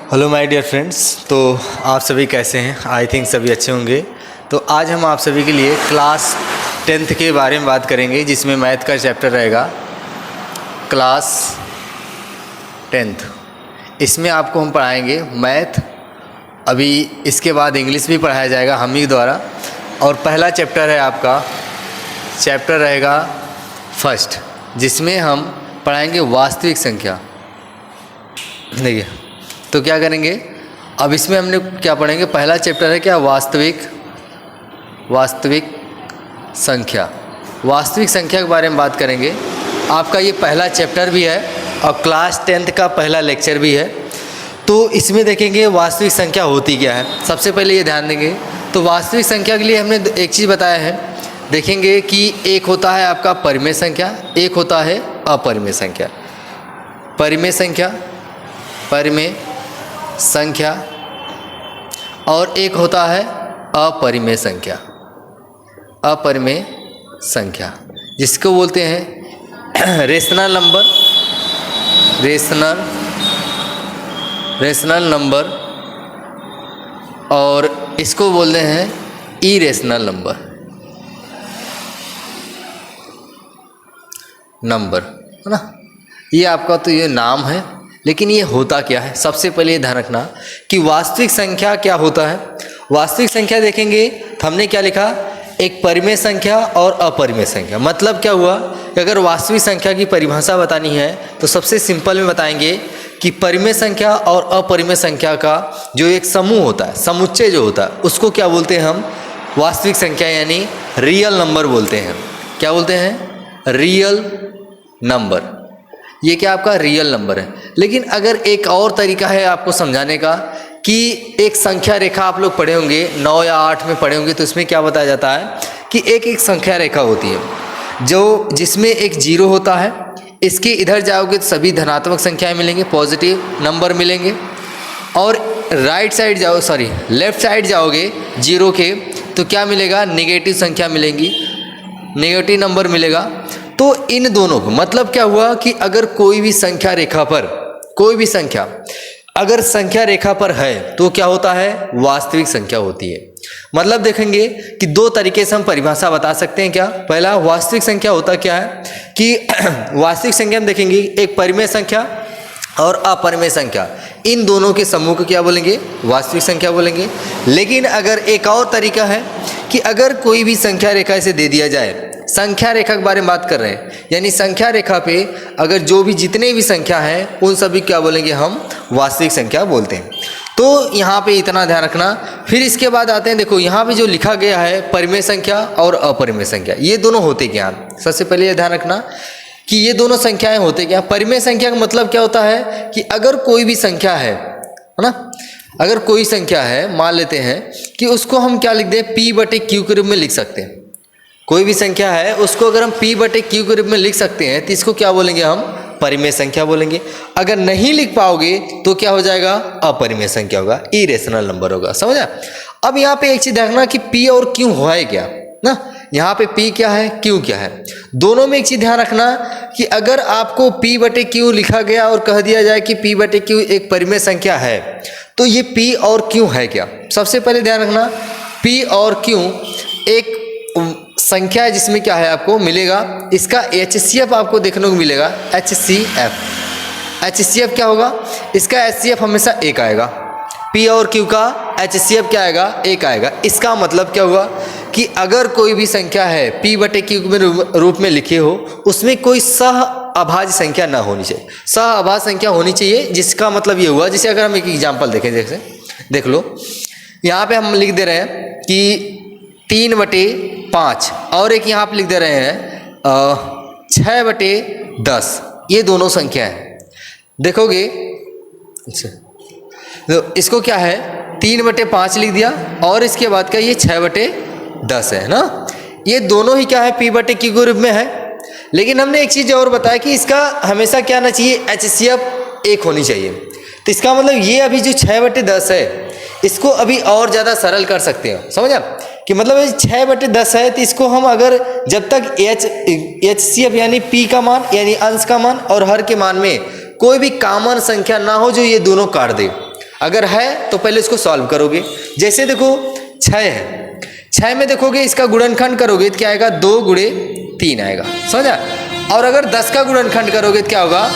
Hello my dear friends. तो आप सभी कैसे हैं? आई थिंक सभी अच्छे होंगे। तो आज हम आप सभी के लिए क्लास 10th के बारे में बात करेंगे, जिसमें मैथ का चैप्टर रहेगा क्लास 10th। इसमें आपको हम पढ़ाएंगे मैथ, अभी इसके बाद इंग्लिश भी पढ़ाया जाएगा हम ही द्वारा। और पहला चैप्टर है आपका, चैप्टर रहेगा फर्स्ट, जिसमें हम पढ़ाएंगे वास्तविक संख्या। देखिए, तो क्या करेंगे अब इसमें हमने क्या पढ़ेंगे, पहला चैप्टर है क्या, वास्तविक संख्या। वास्तविक संख्या के बारे में बात करेंगे। आपका ये पहला चैप्टर भी है और क्लास 10th का पहला लेक्चर भी है। तो इसमें देखेंगे वास्तविक संख्या होती क्या है। सबसे पहले ये ध्यान देंगे, तो वास्तविक संख्या के लिए हमने एक चीज़ बताया है। देखेंगे कि एक होता है आपका परिमेय संख्या, एक होता है अपरिमेय संख्या। परिमेय संख्या और एक होता है अपरिमेय संख्या, जिसको बोलते हैं रेशनल नंबर, और इसको बोलते हैं इरेशनल नंबर, है ना। ये आपका तो ये नाम है, लेकिन ये होता क्या है। सबसे पहले ये ध्यान रखना कि वास्तविक संख्या क्या होता है। वास्तविक संख्या देखेंगे, हमने क्या लिखा, एक परिमेय संख्या और अपरिमेय संख्या। मतलब क्या हुआ कि अगर वास्तविक संख्या की परिभाषा बतानी है तो सबसे सिंपल में बताएंगे कि परिमेय संख्या और अपरिमेय संख्या का जो एक समूह होता है, समुच्चय जो होता है, उसको क्या बोलते हैं हम, वास्तविक संख्या यानी रियल नंबर बोलते हैं। क्या बोलते हैं, रियल नंबर। ये क्या आपका रियल नंबर है। लेकिन अगर एक और तरीका है आपको समझाने का कि एक संख्या रेखा, आप लोग पढ़े होंगे 9 या 8 में पढ़े होंगे, तो इसमें क्या बताया जाता है कि एक संख्या रेखा होती है जो जिसमें एक जीरो होता है। इसके इधर जाओगे तो सभी धनात्मक संख्याएं मिलेंगे, पॉजिटिव नंबर मिलेंगे, और लेफ्ट साइड जाओगे जीरो के तो क्या मिलेगा, नेगेटिव संख्या मिलेंगी, नेगेटिव नंबर मिलेगा। तो इन दोनों को मतलब क्या हुआ कि अगर कोई भी संख्या रेखा पर, कोई भी संख्या अगर संख्या रेखा पर है तो क्या होता है, वास्तविक संख्या होती है। मतलब देखेंगे कि दो तरीके से हम परिभाषा बता सकते हैं। क्या, पहला वास्तविक संख्या होता क्या है कि वास्तविक संख्या में देखेंगे एक परिमेय संख्या और अपरिमेय संख्या, इन दोनों के समूह को क्या बोलेंगे, वास्तविक संख्या बोलेंगे। लेकिन अगर एक और तरीका है कि अगर कोई भी संख्या रेखा इसे दे दिया जाए, संख्या रेखा के बारे में बात कर रहे हैं, यानी संख्या रेखा पे अगर जो भी जितने भी संख्या हैं उन सभी क्या बोलेंगे, हम वास्तविक संख्या बोलते हैं। तो यहाँ पे इतना ध्यान रखना। फिर इसके बाद आते हैं, देखो यहाँ पे जो लिखा गया है परिमेय संख्या और अपरिमेय संख्या, ये दोनों होते क्या। सबसे पहले ये ध्यान रखना कि ये दोनों संख्याएं होते क्या। परिमेय संख्या का मतलब क्या होता है कि अगर कोई भी संख्या है ना, अगर कोई संख्या है, मान लेते हैं कि उसको हम क्या लिख दें, P/Q के रूप में लिख सकते हैं। कोई भी संख्या है उसको अगर हम P/Q के रूप में लिख सकते हैं तो इसको क्या बोलेंगे, हम परिमेय संख्या बोलेंगे। अगर नहीं लिख पाओगे तो क्या हो जाएगा, अपरिमेय संख्या होगा, इरेशनल नंबर होगा। समझा। अब यहाँ पे एक चीज देखना कि P और Q है क्या ना, यहाँ पे P क्या है, Q क्या है। दोनों में एक चीज ध्यान रखना कि अगर आपको P/Q लिखा गया और कह दिया जाए कि P/Q एक परिमेय संख्या है, तो ये P और Q है क्या। सबसे पहले ध्यान रखना, P और Q एक संख्या है जिसमें क्या है, आपको मिलेगा इसका HCF आपको देखने को मिलेगा, HCF क्या होगा, इसका HCF हमेशा 1 आएगा। P और Q का HCF क्या आएगा, 1 आएगा। इसका मतलब क्या हुआ कि अगर कोई भी संख्या है P/Q में रूप में लिखे हो, उसमें कोई सह अभाज्य संख्या ना होनी चाहिए, सह अभाज्य संख्या होनी चाहिए। जिसका मतलब ये हुआ, जैसे अगर हम एक एग्जाम्पल देखें, जैसे देख लो यहाँ पे हम लिख दे रहे हैं कि 3/5 और एक यहाँ पे लिख दे रहे हैं 6/10। ये दोनों संख्या है, देखोगे तो इसको क्या है, 3/5 लिख दिया और इसके बाद का ये 6/10 है ना। ये दोनों ही क्या है, P/Q के रूप में है। लेकिन हमने एक चीज़ और बताया कि इसका हमेशा क्या आना चाहिए, HCF 1 होनी चाहिए। तो इसका मतलब ये अभी जो 6/10 है, इसको अभी और ज़्यादा सरल कर सकते हैं। समझा कि मतलब 6/10 है, तो इसको हम अगर जब तक HCF यानी P का मान यानी अंश का मान और हर के मान में कोई भी कॉमन संख्या ना हो जो ये दोनों काट दे, अगर है तो पहले इसको सॉल्व करोगे। जैसे देखो 6 है, 6 में देखोगे इसका गुणनखंड करोगे तो क्या आएगा, 2 गुणे 3 आएगा, समझा। और अगर 10 का गुणनखंड करोगे तो क्या होगा,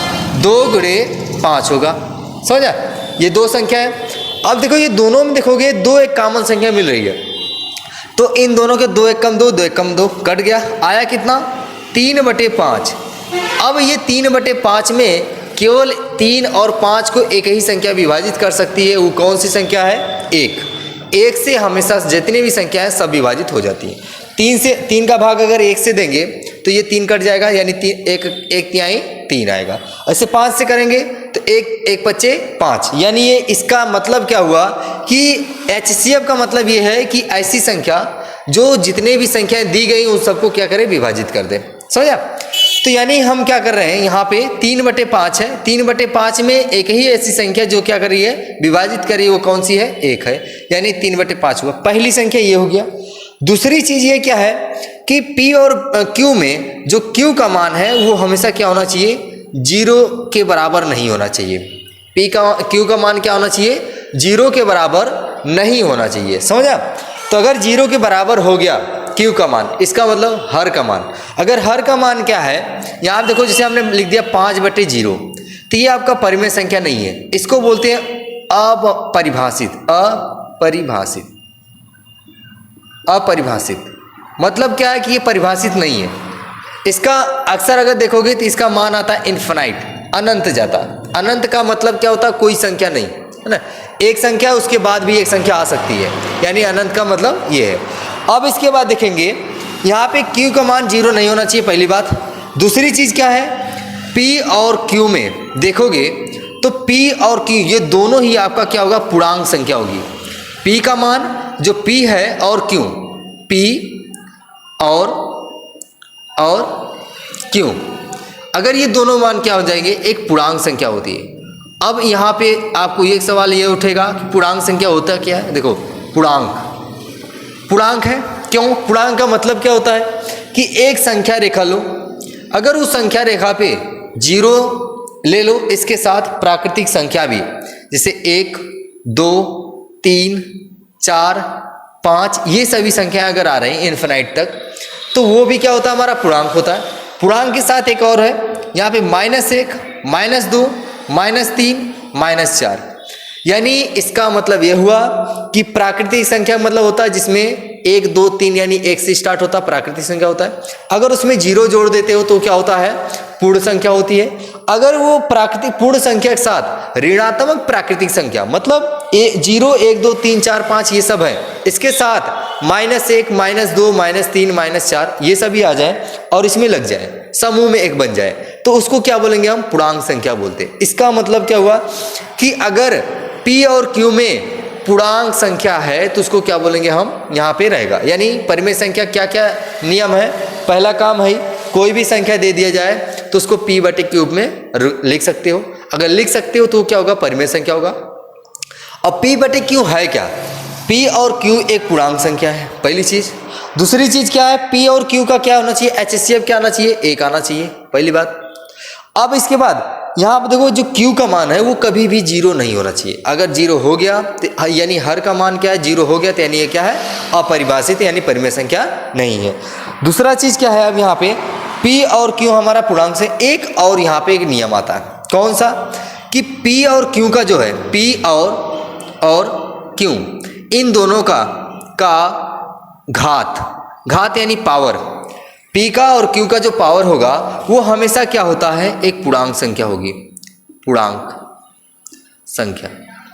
2 गुणे 5 होगा, समझा। ये दो संख्या है। अब देखो ये दोनों में देखोगे 2 एक कॉमन संख्या मिल रही है, तो इन दोनों के 2 एक कम 2, 2 एक कम 2 कट गया, आया कितना 3/5। अब ये 3/5 में केवल 3 और 5 को एक ही संख्या विभाजित कर सकती है, वो कौन सी संख्या है, 1। 1 से हमेशा जितनी भी संख्या है सब विभाजित हो जाती है। 3 का भाग अगर 1 से देंगे तो ये 3 कट जाएगा, यानी 1 तिहाई 3 आएगा। ऐसे 5 से करेंगे तो 1 बचे 5, यानी ये इसका मतलब क्या हुआ कि HCF का मतलब ये है कि ऐसी संख्या जो जितने भी संख्याएं दी गई उन सबको क्या करें, विभाजित कर दे, समझा। तो यानी हम क्या कर रहे हैं, यहाँ पे 3/5 है, 3/5 में एक ही ऐसी संख्या जो क्या कर रही है, विभाजित कर रही है, वो कौन सी है, 1 है, यानी 3/5 हुआ। पहली संख्या ये हो गया। दूसरी चीज ये क्या है कि P और Q में जो Q का मान है वो हमेशा क्या होना चाहिए, 0 के बराबर नहीं होना चाहिए। Q का मान क्या होना चाहिए, 0 के बराबर नहीं होना चाहिए, समझा। तो अगर 0 के बराबर हो गया Q का मान, इसका मतलब हर का मान। अगर हर का मान क्या है, यहाँ देखो जैसे हमने लिख दिया 5/0, तो ये आपका परिमेय संख्या नहीं है, इसको बोलते हैं अपरिभाषित। अपरिभाषित मतलब क्या है कि ये परिभाषित नहीं है। इसका अक्सर अगर देखोगे तो इसका मान आता है इन्फिनाइट, अनंत जाता। अनंत का मतलब क्या होता है, कोई संख्या नहीं, है ना। एक संख्या उसके बाद भी एक संख्या आ सकती है, यानी अनंत का मतलब ये है। अब इसके बाद देखेंगे यहाँ पे Q का मान 0 नहीं होना चाहिए, पहली बात। दूसरी चीज़ क्या है, P और Q में देखोगे तो P और Q ये दोनों ही आपका क्या होगा, पूर्णांक संख्या होगी। P का मान जो P है और Q, P और Q, अगर ये दोनों मान क्या हो जाएंगे, एक पूर्णांक संख्या होती है। अब यहाँ पे आपको एक सवाल ये उठेगा कि पूर्णांक संख्या होता क्या है। देखो पूर्णांक है, क्यों, पूर्णांक का मतलब क्या होता है कि एक संख्या रेखा लो, अगर उस संख्या रेखा पे 0 ले लो, इसके साथ प्राकृतिक संख्या भी, जैसे 1, 2, 3, 4, 5, ये सभी संख्याएं अगर आ रही हैं इन्फिनाइट तक, तो वो भी क्या होता है, हमारा पूर्णांक होता है। पूर्णांक के साथ एक और है यहाँ पे -1, -2, -3, -4, यानी इसका मतलब यह हुआ कि प्राकृतिक संख्या मतलब होता है जिसमें 1, 2, 3 यानी 1 से स्टार्ट होता है, प्राकृतिक संख्या होता है। अगर उसमें 0 जोड़ देते हो तो क्या होता है, पूर्ण संख्या होती है। अगर वो प्राकृतिक पूर्ण संख्या के साथ ऋणात्मक प्राकृतिक संख्या मतलब 0, 1, 2, 3, 4, 5 ये सब है, इसके साथ -1, -2, -3, -4 ये सभी आ जाए और इसमें लग जाए, समूह में एक बन जाए, तो उसको क्या बोलेंगे हम, पूर्णांक संख्या बोलते हैं। इसका मतलब क्या हुआ कि अगर P और Q में पूर्णांक संख्या है तो उसको क्या बोलेंगे हम, यहाँ पे रहेगा। यानी परिमेय संख्या क्या क्या नियम है, पहला काम है कोई भी संख्या दे दिया जाए तो उसको P/Q में लिख सकते हो, अगर लिख सकते हो तो क्या होगा, परिमेय संख्या होगा। अब P/Q है क्या, P और Q एक पूर्णांक संख्या है, पहली चीज। दूसरी चीज क्या है, P और Q का क्या होना चाहिए, HCF क्या आना चाहिए, 1 आना चाहिए, पहली बात। अब इसके बाद यहाँ पर देखो जो Q का मान है वो कभी भी 0 नहीं होना चाहिए। अगर 0 हो गया तो यानी हर का मान क्या है, 0 हो गया तो यानी ये क्या है, अपरिभाषित, यानी परिमेय संख्या नहीं है। दूसरा चीज क्या है, अब यहाँ पे P और Q हमारा पूर्णांक से एक और यहाँ पे एक नियम आता है, कौन सा, कि P और Q का जो है, P और Q इन दोनों का घात यानी पावर, P का और Q का जो पावर होगा वो हमेशा क्या होता है, एक पूर्णांक संख्या होगी, पूर्णांक संख्या,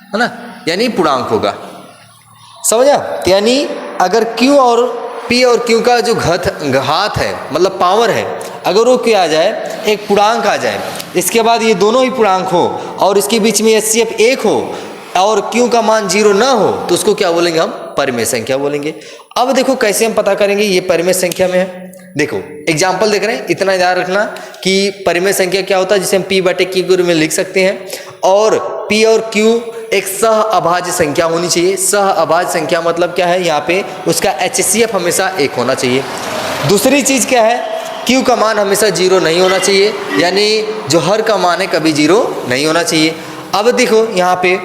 है ना, यानी पूर्णांक होगा, समझा। यानी अगर Q और P और Q का जो घात है मतलब पावर है, अगर वो क्या आ जाए, एक पूर्णांक आ जाए, इसके बाद ये दोनों ही पूर्णांक हो और इसके बीच में HCF 1 हो और Q का मान 0 ना हो तो उसको क्या बोलेंगे हम, परिमेय संख्या बोलेंगे। अब देखो कैसे हम पता करेंगे ये परिमेय संख्या में है। देखो एग्जाम्पल देख रहे हैं, इतना याद रखना कि परिमेय संख्या क्या होता है, जिसे हम P/Q के रूप में लिख सकते हैं, और P और Q एक सह अभाज्य संख्या होनी चाहिए। सह अभाज्य संख्या मतलब क्या है, यहाँ पे उसका HCF हमेशा 1 होना चाहिए। दूसरी चीज क्या है, Q का मान हमेशा 0 नहीं होना चाहिए, यानी जो हर का मान है कभी 0 नहीं होना चाहिए। अब देखो यहाँ पे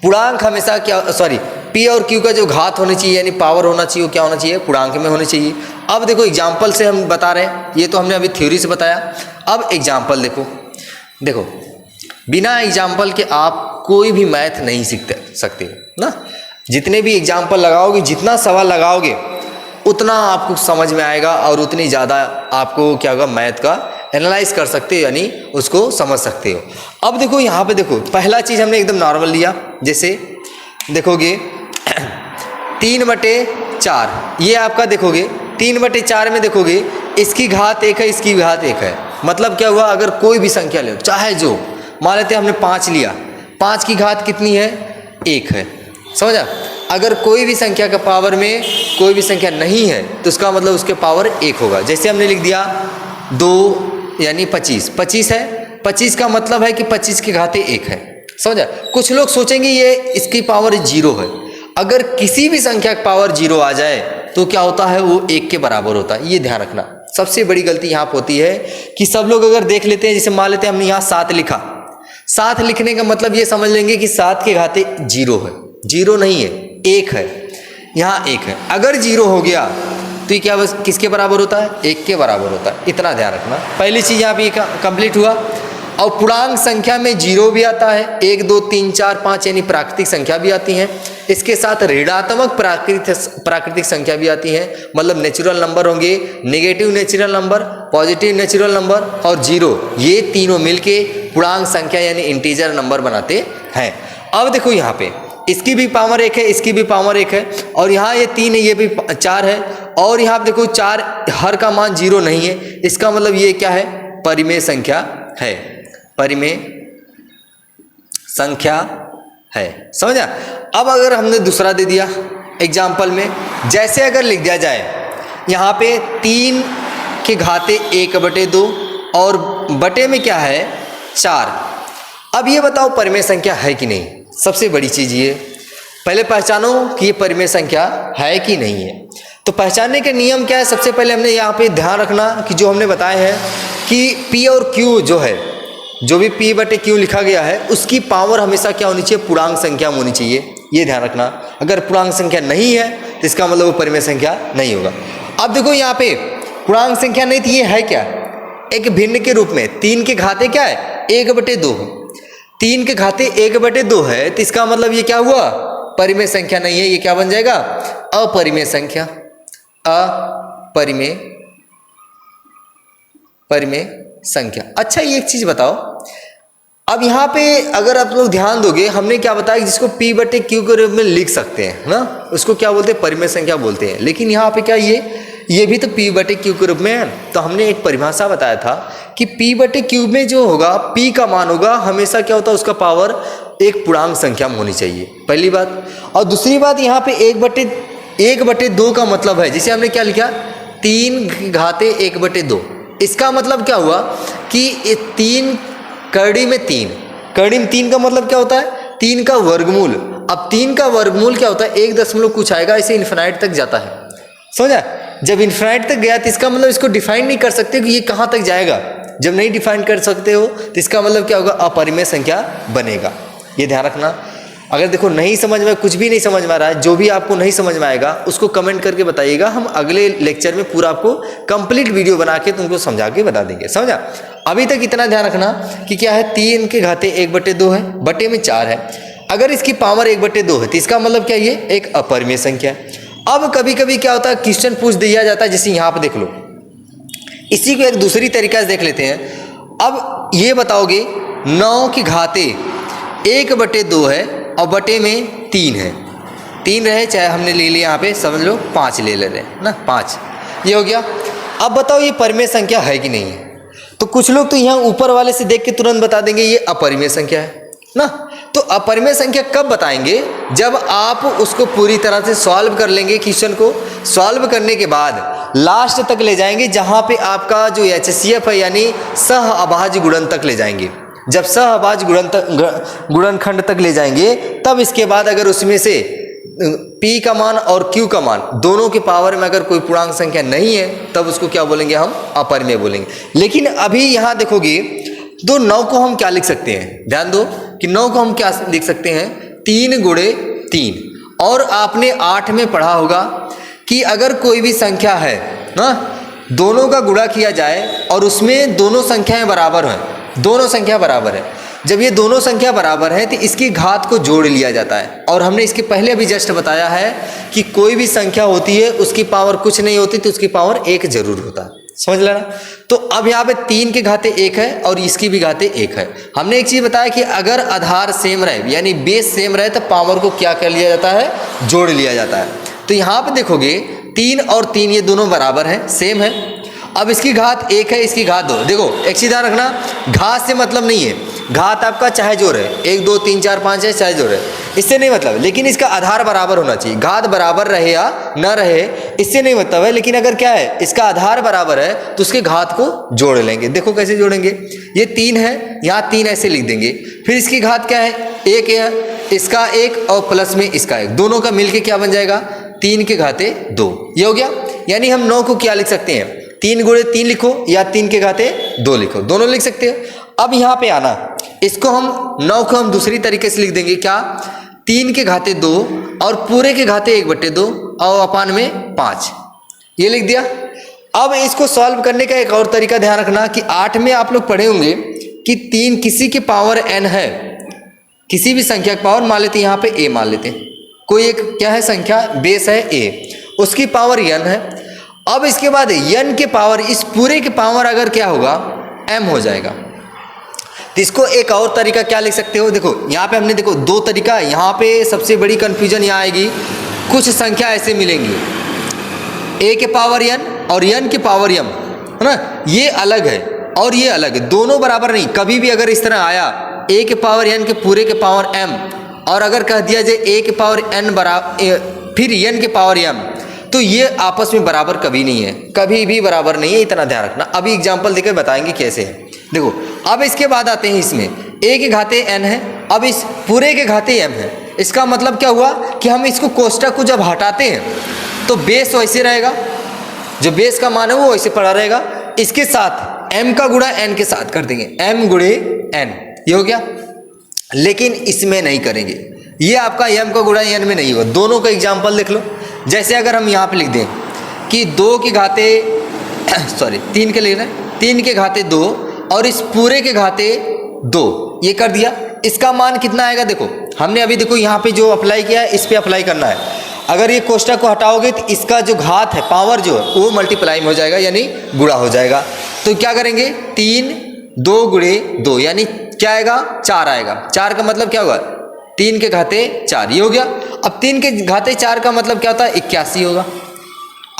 पूर्णांक हमेशा क्या, सॉरी, P और Q का जो घात होनी चाहिए यानी पावर होना चाहिए, वो क्या होना चाहिए, पूर्णांक में होनी चाहिए। अब देखो एग्जाम्पल से हम बता रहे हैं, ये तो हमने अभी थ्योरी से बताया। अब एग्जाम्पल देखो बिना एग्जाम्पल के आप कोई भी मैथ नहीं सीख सकते ना। जितने भी एग्जाम्पल लगाओगे, जितना सवाल लगाओगे, उतना आपको समझ में आएगा और उतनी ज़्यादा आपको क्या होगा, मैथ का एनालाइज कर सकते हो, यानी उसको समझ सकते हो। अब देखो यहाँ पे देखो, पहला चीज़ हमने एकदम नॉर्मल लिया, जैसे देखोगे 3/4, ये आपका देखोगे 3/4 में देखोगे इसकी घात 1 है, इसकी घात 1 है। मतलब क्या हुआ, अगर कोई भी संख्या ले, चाहे जो, मान लेते हैं हमने 5 लिया, 5 की घात कितनी है, 1 है, समझा। अगर कोई भी संख्या का पावर में कोई भी संख्या नहीं है तो उसका मतलब उसके पावर 1 होगा। जैसे हमने लिख दिया 2 यानी 25 है, 25 का मतलब है कि 25 की घात 1 है, समझा। कुछ लोग सोचेंगे ये इसकी पावर 0 है। अगर किसी भी संख्या का पावर 0 आ जाए तो क्या होता है, वो 1 के बराबर होता है। ये ध्यान रखना, सबसे बड़ी गलती यहाँ पर होती है कि सब लोग अगर देख लेते हैं, जैसे मान लेते हैं हमने यहाँ 7 लिखा, 7 लिखने का मतलब ये समझ लेंगे कि 7 के घाते 0 है। 0 नहीं है, 1 है, यहाँ 1 है। अगर 0 हो गया तो ये क्या बस किसके बराबर होता है, 1 के बराबर होता है। इतना ध्यान रखना, पहली चीज़ यहाँ पे कंप्लीट हुआ। और पूर्णांक संख्या में 0 भी आता है, 1 2 3 4 5 यानी प्राकृतिक संख्या भी आती हैं। इसके साथ ऋणात्मक प्राकृतिक संख्या भी आती है, मतलब नेचुरल नंबर होंगे, negative natural number, positive natural number और 0, ये तीनों मिलके पूर्णांक संख्या यानी इंटीजर नंबर बनाते हैं। अब देखो यहाँ पे इसकी भी पावर 1 है, इसकी भी पावर 1 है, और यहाँ ये 3 है, ये भी 4 है, और यहाँ पे देखो 4 हर का मान 0 नहीं है। इसका मतलब ये क्या है, परिमेय संख्या है, परिमेय संख्या है, समझा। अब अगर हमने दूसरा दे दिया एग्जाम्पल में, जैसे अगर लिख दिया जाए यहाँ पे 3 के घाते 1/2 और बटे में क्या है 4। अब ये बताओ परिमेय संख्या है कि नहीं। सबसे बड़ी चीज़ ये, पहले पहचानो कि ये परिमेय संख्या है कि नहीं है। तो पहचानने के नियम क्या है, सबसे पहले हमने यहाँ पे ध्यान रखना कि जो हमने बताए हैं कि P और Q जो है, जो भी P/Q लिखा गया है, उसकी पावर हमेशा क्या होनी चाहिए, पूर्णांक संख्या में होनी चाहिए। ये ध्यान रखना, अगर पूर्णांक संख्या नहीं है तो इसका मतलब वो परिमेय संख्या नहीं होगा। अब देखो यहाँ पे पूर्णांक संख्या नहीं थी, ये है क्या, एक भिन्न के रूप में। 3 के घाते क्या है, 1/2। 3 के घाते 1/2 है, तो इसका मतलब ये क्या हुआ, परिमेय संख्या नहीं है। ये क्या बन जाएगा, अपरिमेय संख्या, अपरिमेय संख्या। अच्छा ये एक चीज बताओ, अब यहाँ पे अगर आप लोग ध्यान दोगे, हमने क्या बताया कि जिसको P/Q के रूप में लिख सकते हैं ना, उसको क्या बोलते हैं, परिमेय संख्या बोलते हैं। लेकिन यहाँ पे क्या ये भी तो P/Q के रूप में है। तो हमने एक परिभाषा बताया था कि P/Q में जो होगा, P का मान होगा, हमेशा क्या होता है, उसका पावर एक पूर्णांक संख्या में होनी चाहिए, पहली बात। और दूसरी बात, यहाँ पे 1/2 का मतलब है, जिसे हमने क्या लिखा, 3 घाते 1/2। इसका मतलब क्या हुआ कि 3 करड़ी में 3, करड़ी में 3 का मतलब क्या होता है, 3 का वर्गमूल। अब 3 का वर्गमूल क्या होता है, 1 दशमलव कुछ आएगा, इसे इन्फिनाइट तक जाता है, समझा। जब इन्फिनाइट तक गया तो इसका मतलब इसको डिफाइन नहीं कर सकते कि ये कहाँ तक जाएगा। जब नहीं डिफाइन कर सकते हो तो इसका मतलब क्या होगा, अपरिमेय संख्या बनेगा। ये ध्यान रखना। अगर देखो नहीं समझ में, कुछ भी नहीं समझ में आ रहा है, जो भी आपको नहीं समझ में आएगा उसको कमेंट करके बताइएगा। हम अगले लेक्चर में पूरा आपको कंप्लीट वीडियो बना के तुमको समझा के बता देंगे, समझा। अभी तक इतना ध्यान रखना कि क्या है, 3 के घाते 1/2 है, बटे में 4 है। अगर इसकी पावर 1/2 है तो इसका मतलब क्या, ये एक अपरिमेय संख्या है। अब कभी कभी क्या होता है, क्वेश्चन पूछ दिया जाता है, जैसे यहाँ पे देख लो। इसी को एक दूसरी तरीका से देख लेते हैं। अब ये बताओगे 9 के घाते 1/2 है और बटे में 3 है, 3 रहे, चाहे हमने ले लिया यहाँ पे, समझ लो 5 ले रहे हैं ना, 5 ये हो गया। अब बताओ ये परिमेय संख्या है कि नहीं है। तो कुछ लोग तो यहाँ ऊपर वाले से देख के तुरंत बता देंगे ये अपरिमेय संख्या है ना। तो अपरिमेय संख्या कब बताएंगे, जब आप उसको पूरी तरह से सॉल्व कर लेंगे। क्वेश्चन को सॉल्व करने के बाद लास्ट तक ले जाएंगे, जहाँ पे आपका जो HCF है यानी सह अभाज्य गुणन तक ले जाएंगे। जब सह अभाज्य गुणनखंड तक ले जाएंगे, तब इसके बाद अगर उसमें से P का मान और Q का मान दोनों के पावर में अगर कोई पूर्णांक संख्या नहीं है, तब उसको क्या बोलेंगे, हम अपरिमेय बोलेंगे। लेकिन अभी यहाँ देखोगे तो 9 को हम क्या लिख सकते हैं, ध्यान दो कि 9 को हम क्या लिख सकते हैं, 3 गुणे 3। और आपने 8 में पढ़ा होगा कि अगर कोई भी संख्या है ना, दोनों का गुणा किया जाए और उसमें दोनों संख्याएं बराबर हैं, दोनों संख्या बराबर है, जब ये दोनों संख्या बराबर है तो इसकी घात को जोड़ लिया जाता है। और हमने इसके पहले अभी जस्ट बताया है कि कोई भी संख्या होती है उसकी पावर कुछ नहीं होती तो उसकी पावर 1 जरूर होता है, समझ लेना। तो अब यहाँ पे 3 के घाते 1 है और इसकी भी घाते 1 है। हमने एक चीज़ बताया कि अगर आधार सेम रहे यानी बेस सेम रहे तो पावर को क्या कर लिया जाता है, जोड़ लिया जाता है। तो यहाँ पे देखोगे 3 और 3 ये दोनों बराबर हैं, सेम है। अब इसकी घात 1 है, इसकी घात 2। देखो एक चीज़ ध्यान रखना, घात से मतलब नहीं है, घात आपका चाहे जोड़ है 1 2 3 4 5 है, चाहे जोड़ है, इससे नहीं मतलब, लेकिन इसका आधार बराबर होना चाहिए। घात बराबर रहे या न रहे इससे नहीं मतलब है, लेकिन अगर क्या है इसका आधार बराबर है तो उसके घात को जोड़ लेंगे। देखो कैसे जोड़ेंगे, ये 3 है, यहाँ 3 ऐसे लिख देंगे, फिर इसकी घात क्या है 1 है, इसका 1 और प्लस में इसका 1, दोनों का मिलके क्या बन जाएगा 3 के घाते 2। ये हो गया। यानी हम 9 को क्या लिख सकते हैं, 3 गुणे 3 लिखो या 3 के घाते 2 लिखो, दोनों लिख सकते हैं। अब यहाँ पे आना, इसको हम 9 को हम दूसरी तरीके से लिख देंगे, क्या 3 के घाते 2 और पूरे के घाते 1/2 और अपान में 5, ये लिख दिया। अब इसको सॉल्व करने का एक और तरीका ध्यान रखना कि 8 में आप लोग पढ़े होंगे कि 3 किसी के पावर n है, किसी भी संख्या का पावर मान लेते हैं, यहाँ पे a मान लेते हैं, कोई एक क्या है संख्या बेस है a, उसकी पावर n है। अब इसके बाद n के पावर इस पूरे के पावर अगर क्या होगा m हो जाएगा। तो इसको एक और तरीका क्या लिख सकते हो, देखो यहाँ पे हमने देखो 2 तरीका, यहाँ पे सबसे बड़ी कंफ्यूजन यहाँ आएगी, कुछ संख्या ऐसे मिलेंगी a के पावर n और n के पावर m, है ना, ये अलग है और ये अलग है, दोनों बराबर नहीं। कभी भी अगर इस तरह आया a के पावर n के पूरे के पावर m और अगर कह दिया जाए a के पावर n बराबर फिर n के पावर m, तो ये आपस में बराबर कभी नहीं है, कभी भी बराबर नहीं है, इतना ध्यान रखना। अभी एग्जांपल देकर बताएंगे कैसे है। देखो अब इसके बाद आते हैं इसमें a के घाते n है, अब इस पूरे के घाते m है। इसका मतलब क्या हुआ कि हम इसको कोष्टक को जब हटाते हैं तो बेस वैसे रहेगा, जो बेस का मान है वो वैसे पड़ा रहेगा, इसके साथ m का गुणा n के साथ कर देंगे, m गुणे n, ये हो गया। लेकिन इसमें नहीं करेंगे, ये आपका m का गुणा n में नहीं होगा। दोनों का एग्जाम्पल देख लो, जैसे अगर हम यहाँ पे लिख दें कि 2 के घाते 3 के लिख रहे हैं, 3 के घाते 2 और इस पूरे के घाते 2, ये कर दिया। इसका मान कितना आएगा, देखो हमने अभी देखो यहाँ पे जो अप्लाई किया है इस पे अप्लाई करना है। अगर ये कोष्टक को हटाओगे तो इसका जो घात है पावर जो है वो मल्टीप्लाई में हो जाएगा यानी गुणा हो जाएगा। तो क्या करेंगे 3 2 गुणे 2 यानी क्या आएगा 4 आएगा। 4 का मतलब क्या होगा 3 के घाते 4, ये हो गया। अब 3 के घाते 4 का मतलब क्या होता है 81 होगा।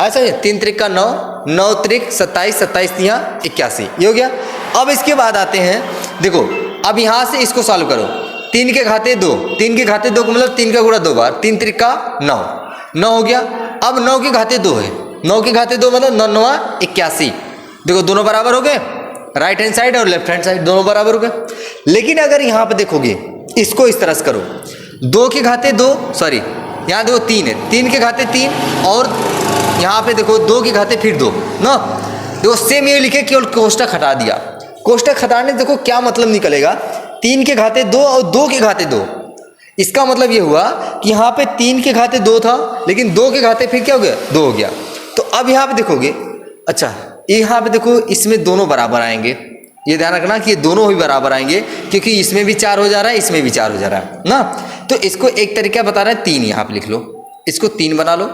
ऐसा है 3 त्रिक का 9, 9 त्रिक 27, 27 यहाँ 81, ये हो गया। अब इसके बाद आते हैं, देखो अब यहाँ से इसको सॉल्व करो, 3 के घाते 2, 3 के घाते 2 का मतलब 3 का गुणा 2 बार, 3 त्रिक का 9, 9 हो गया। अब 9 के घाते 2 है, 9 के घाते 2 मतलब 9 9 81, देखो दोनों बराबर हो गए, राइट हैंड साइड और लेफ्ट हैंड साइड दोनों बराबर हो गए। लेकिन अगर यहाँ पे देखोगे इसको इस तरह से करो, 2 के घाते 2 सॉरी यहाँ देखो 3 है, 3 के घाते 3 और यहाँ पे देखो 2 के घाते फिर 2 ना, देखो सेम ये लिखे केवल कोष्टक हटा दिया। कोष्टक हटाने देखो क्या मतलब निकलेगा, 3 के घाते 2 और 2 के घाते 2, इसका मतलब ये हुआ कि यहाँ पे 3 के घाते 2 था लेकिन 2 के घाते फिर क्या हो गया 2 हो गया। तो अब यहाँ पे देखोगे, अच्छा यहाँ पे देखो इसमें दोनों बराबर आएंगे, ये ध्यान रखना कि ये दोनों ही बराबर आएंगे क्योंकि इसमें भी 4 हो जा रहा है, इसमें भी 4 हो जा रहा है ना। तो इसको एक तरीका बता रहा है 3, यहाँ पे लिख लो, इसको 3 बना लो,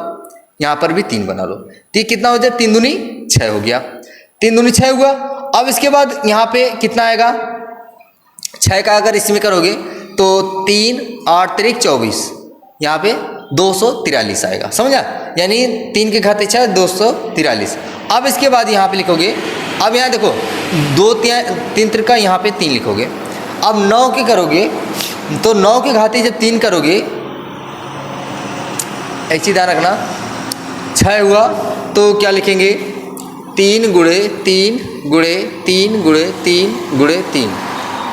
यहाँ पर भी 3 बना लो, तो कितना हो जाए 3 दूनी 6 हो गया, 3 दूनी 6 हुआ। अब इसके बाद यहाँ पे कितना आएगा 6 का अगर इसमें करोगे तो 3 8 त्रिक 24, यहाँ पे 243 आएगा, समझा, यानी 3 के घाते 6 243। अब इसके बाद यहाँ पे लिखोगे, अब यहाँ देखो 2 3 त्रिक का यहाँ पे 3 लिखोगे। अब 9 के करोगे तो 9 के घाते जब 3 करोगे, एक चीज ध्यान रखना 6 हुआ तो क्या लिखेंगे 3 गुणे 3 गुणे 3 गुणे 3 गुणे 3,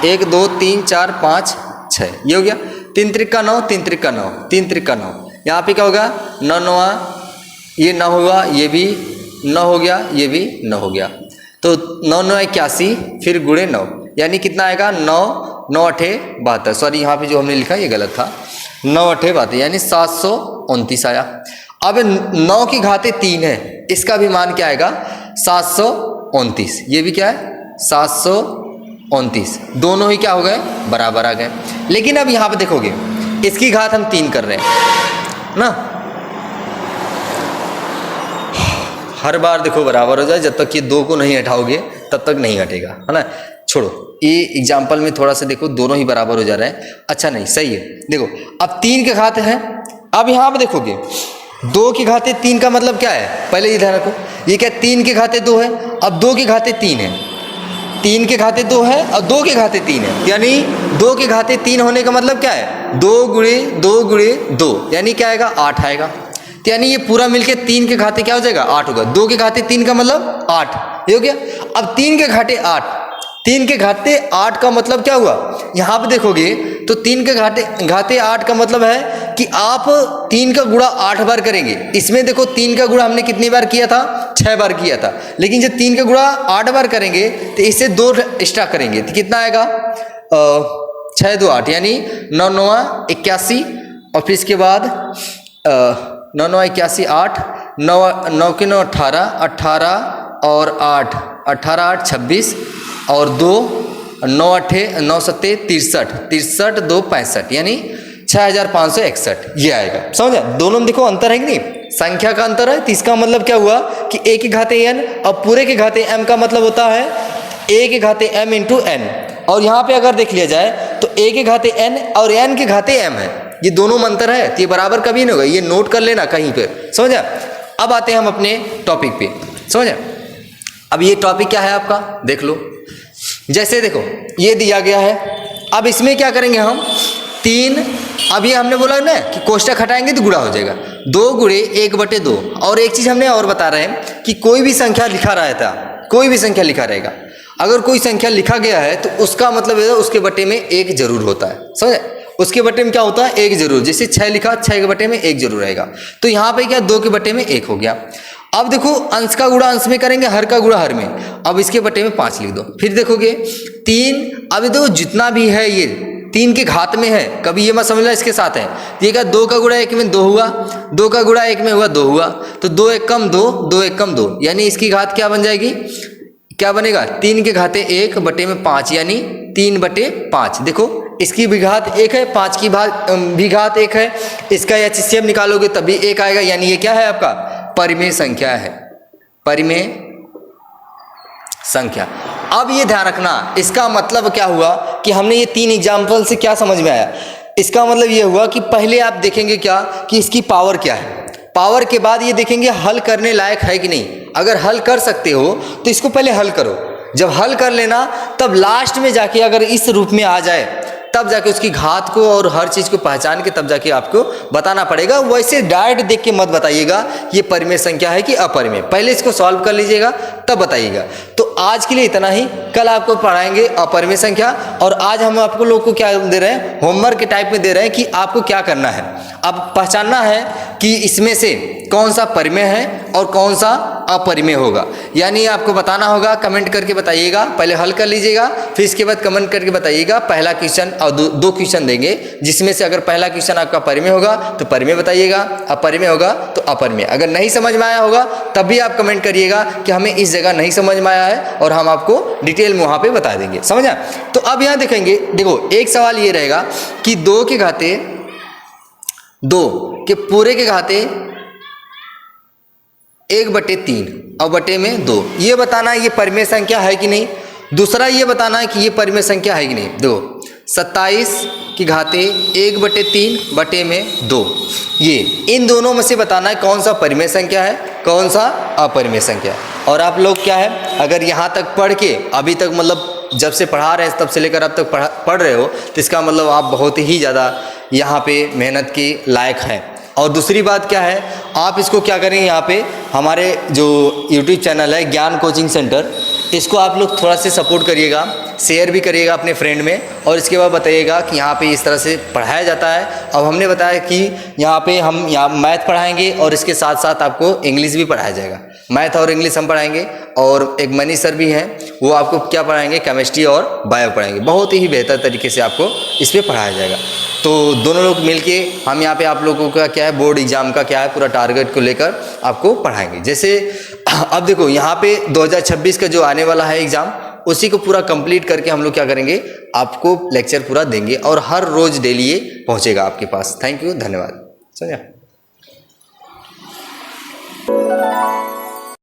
1 2 3 4 5 6, ये हो गया। 3 त्रिक का 9, 3 त्रिक का 9, 3 त्रिक का 9, यहाँ पे क्या होगा 9 9, ये 9 हुआ, ये भी 9 हो गया, ये भी 9 हो गया। तो 9 9 81 फिर गुणे 9 यानी कितना आएगा 9 9 8 72, सॉरी यहाँ पे जो हमने लिखा ये गलत था, 9 अठे बातें यानी 729 आया। अब 9 की घाते 3 है, इसका भी मान क्या आएगा 729। ये भी क्या है 729, दोनों ही क्या हो गए बराबर आ गए। लेकिन अब यहाँ पे देखोगे इसकी घात हम 3 कर रहे हैं ना, हर बार देखो बराबर हो जाए, जब तक ये 2 को नहीं हटाओगे तब तक नहीं हटेगा, है ना। छोड़ो, ये एग्जाम्पल में थोड़ा सा देखो दोनों ही बराबर हो जा रहे हैं। अच्छा नहीं सही है, देखो अब 3 के घाते हैं। अब यहाँ पे देखोगे 2 की घाते 3 का मतलब क्या है, पहले ये ध्यान रखो, ये क्या 3 के घाते 2 है, अब 2 के घाते 3 है, 3 के घाते 2 है और 2 के घाते 3 है, यानी 2 के घाते 3 होने का मतलब क्या है 2 गुणे 2 गुणे 2 यानी क्या आएगा 8 आएगा। तो यानी ये पूरा मिलके 3 के घाते क्या हो जाएगा 8 होगा। 2 के घाते 3 का मतलब 8, ये हो गया। अब 3 के घाते 8, 3 के घाते 8 का मतलब क्या हुआ, यहाँ पे देखोगे तो 3 के घाते 8 का मतलब है कि आप 3 का गुणा 8 बार करेंगे। इसमें देखो 3 का गुणा हमने कितनी बार किया था 6 बार किया था, लेकिन जब 3 का गुणा 8 बार करेंगे तो इससे 2 एक्स्ट्रा करेंगे तो कितना आएगा 6 2 8 यानी 9 9 81 और फिर इसके बाद 9 9 81 8 9 9 के 9 18 18 और 8 18 8 26 और 2 9 अठे 9 सत्ते 63 63 2 65 यानी 6561 ये आएगा। समझा, दोनों में देखो अंतर है कि नहीं, संख्या का अंतर है। तो इसका मतलब क्या हुआ कि a के घाते n और पूरे के घाते m का मतलब होता है a के घाते m इंटू n। और यहाँ पे अगर देख लिया जाए तो a के घाते n और n के घाते m है, ये दोनों में अंतर है, तो ये बराबर कभी नहीं होगा, ये नोट कर लेना कहीं पे। समझा, अब आते हैं हम अपने टॉपिक पे। समझा, अब ये टॉपिक क्या है आपका देख लो। जैसे देखो ये दिया गया है, अब इसमें क्या करेंगे हम 3, अभी हमने बोला ना कि कोष्टक हटाएंगे तो गुणा हो जाएगा 2 गुणे 1/2। और एक चीज़ हमने और बता रहे हैं कि कोई भी संख्या लिखा रहता, कोई भी संख्या लिखा रहेगा, अगर कोई संख्या लिखा गया है तो उसका मतलब है उसके बटे में 1 जरूर होता है। समझे, उसके बटे में क्या होता है 1 जरूर, जैसे 6 लिखा 6 के बटे में 1 जरूर रहेगा। तो यहाँ पे क्या 2 के बटे में 1 हो गया। अब देखो अंश का गुणा अंश में करेंगे, हर का गुणा हर में, अब इसके बटे में 5 लिख दो। फिर देखोगे 3, अब देखो जितना भी है ये 3 के घात में है, कभी ये मत समझना इसके साथ है। ये क्या 2 का गुणा 1 में 2 हुआ, 2 का गुणा 1 में हुआ 2 हुआ, तो 2 1 कम 2 2 1 कम 2 यानी इसकी घात क्या बन जाएगी, क्या बनेगा 3 के घाते 1 बटे में 5 यानी 3/5। देखो इसकी भी घात 1 है, 5 की भी घात 1 है, इसका एचसीएफ निकालोगे तब भी 1 आएगा, यानी ये क्या है आपका परिमेय संख्या है, परिमेय संख्या। अब ये ध्यान रखना, इसका मतलब क्या हुआ कि हमने ये 3 एग्जाम्पल से क्या समझ में आया, इसका मतलब ये हुआ कि पहले आप देखेंगे क्या कि इसकी पावर क्या है, पावर के बाद ये देखेंगे हल करने लायक है कि नहीं। अगर हल कर सकते हो तो इसको पहले हल करो, जब हल कर लेना तब लास्ट में जाके अगर इस रूप में आ जाए तब जाके उसकी घात को और हर चीज़ को पहचान के तब जाके आपको बताना पड़ेगा। वैसे डायरेक्ट देख के मत बताइएगा ये परिमेय संख्या है कि अपरिमेय, पहले इसको सॉल्व कर लीजिएगा तब बताइएगा। तो आज के लिए इतना ही, कल आपको पढ़ाएंगे अपरिमेय संख्या। और आज हम आपको लोग को क्या दे रहे हैं, होमवर्क के टाइप में दे रहे हैं कि आपको क्या करना है, अब पहचानना है कि इसमें से कौन सा परिमेय है और कौन सा अपरिमेय होगा। यानी आपको बताना होगा, कमेंट करके बताइएगा, पहले हल कर लीजिएगा फिर इसके बाद कमेंट करके बताइएगा। पहला क्वेश्चन और दो क्वेश्चन देंगे, जिसमें से अगर पहला क्वेश्चन आपका परिमेय होगा तो परिमेय बताइएगा, अपरिमेय होगा तो अपरिमेय। अगर नहीं समझ में आया होगा तब भी आप कमेंट करिएगा कि हमें इस जगह नहीं समझ में आया है और हम आपको डिटेल में वहाँ पे बता देंगे। समझा, तो अब यहाँ देखेंगे, देखो एक सवाल ये रहेगा कि 2 के घाते 2 के पूरे के घाते 1/3 और बटे में 2, ये बताना है ये परिमेय संख्या है कि नहीं। दूसरा ये बताना है कि ये परिमेय संख्या है कि नहीं। दो 27 की घाते 1/3 बटे में 2, ये इन दोनों में से बताना है कौन सा परिमेय संख्या है कौन सा अपरिमेय संख्या है। और आप लोग क्या है, अगर यहाँ तक पढ़ के अभी तक मतलब जब से पढ़ा रहे हैं तब से लेकर अब तक पढ़ रहे हो तो इसका मतलब आप बहुत ही ज़्यादा यहाँ पे मेहनत के लायक हैं। और दूसरी बात क्या है, आप इसको क्या करेंगे, यहाँ पे हमारे जो YouTube चैनल है ज्ञान कोचिंग सेंटर, इसको आप लोग थोड़ा से सपोर्ट करिएगा, शेयर भी करिएगा अपने फ्रेंड में, और इसके बाद बताइएगा कि यहाँ पे इस तरह से पढ़ाया जाता है। अब हमने बताया कि यहाँ पे हम मैथ पढ़ाएंगे और इसके साथ साथ आपको इंग्लिश भी पढ़ाया जाएगा। मैथ और इंग्लिश हम पढ़ाएंगे, और एक मनीष सर भी हैं, वो आपको क्या पढ़ाएंगे, केमिस्ट्री और बायो पढ़ाएंगे। बहुत ही बेहतर तरीके से आपको इस पर पढ़ाया जाएगा। तो दोनों लोग मिलके हम यहाँ पे आप लोगों का क्या है, बोर्ड एग्जाम का क्या है, पूरा टारगेट को लेकर आपको पढ़ाएंगे। जैसे अब देखो यहाँ पे 2026 का जो आने वाला है एग्जाम, उसी को पूरा कंप्लीट करके हम लोग क्या करेंगे, आपको लेक्चर पूरा देंगे और हर रोज डेली ये पहुँचेगा आपके पास। थैंक यू, धन्यवाद। समझा।